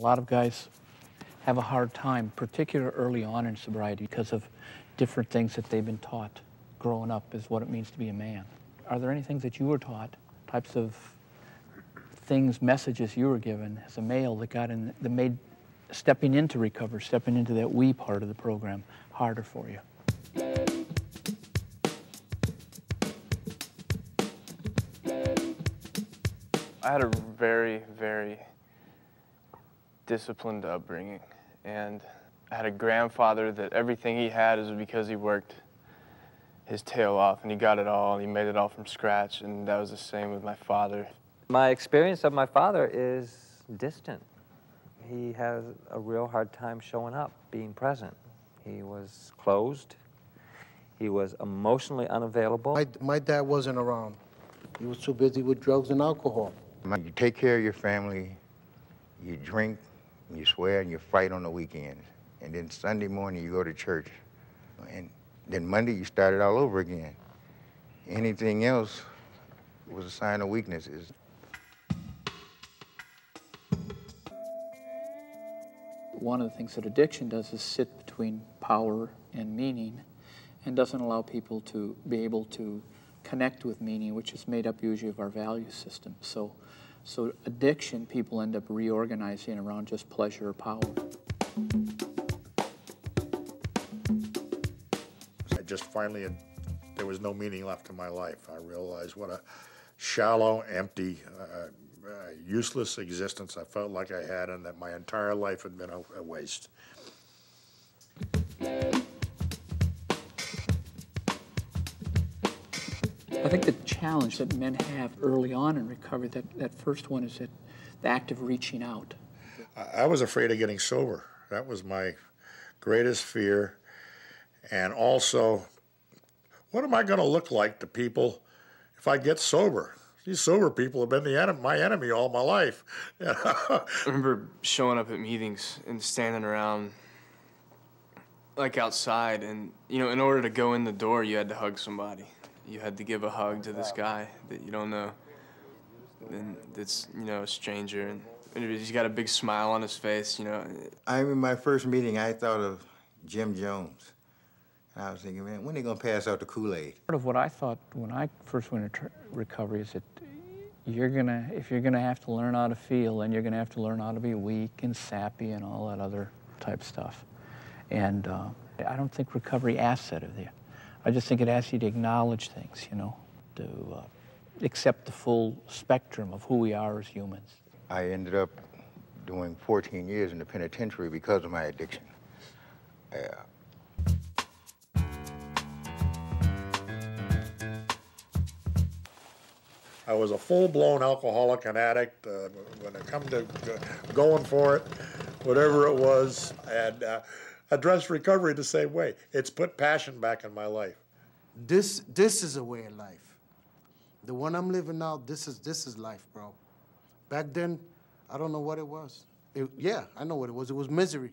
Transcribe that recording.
lot of guys have a hard time, particularly early on in sobriety, because of different things that they've been taught growing up is what it means to be a man. Are there any things that you were taught, types of things, messages you were given as a male that made stepping into recovery, stepping into that we part of the program harder for you? I had a very, very disciplined upbringing, and I had a grandfather that everything he had is because he worked his tail off, and he got it all, and he made it all from scratch, and that was the same with my father. My experience of my father is distant. He has a real hard time showing up, being present. He was closed. He was emotionally unavailable. My dad wasn't around. He was too busy with drugs and alcohol. You take care of your family, you drink, you swear, and you fight on the weekends. And then Sunday morning you go to church. And then Monday you start it all over again. Anything else was a sign of weakness. One of the things that addiction does is sit between power and meaning, and doesn't allow people to be able to connect with meaning, which is made up usually of our value system. So addiction, people end up reorganizing around just pleasure or power. I just finally, there was no meaning left in my life. I realized what a shallow, empty, useless existence I felt like I had, and that my entire life had been a waste. I think the challenge that men have early on in recovery, that first one, is that the act of reaching out. I was afraid of getting sober. That was my greatest fear. And also, what am I going to look like to people if I get sober? These sober people have been my enemy all my life. I remember showing up at meetings and standing around like outside, and in order to go in the door, you had to hug somebody. You had to give a hug to this guy that you don't know, and that's a stranger, and he's got a big smile on his face. I remember my first meeting, I thought of Jim Jones. And I was thinking, man, when are they gonna pass out the Kool-Aid? Part of what I thought when I first went into recovery is that if you're gonna have to learn how to feel, then you're gonna have to learn how to be weak and sappy and all that other type stuff. And I don't think recovery asks that of you. I just think it asks you to acknowledge things, to accept the full spectrum of who we are as humans. I ended up doing 14 years in the penitentiary because of my addiction. I was a full-blown alcoholic and addict. When it come to going for it, whatever it was, and addressed recovery the same way. It's put passion back in my life. This is a way of life. The one I'm living now, this is life, bro. Back then, I don't know what it was. Yeah, I know what it was. It was misery.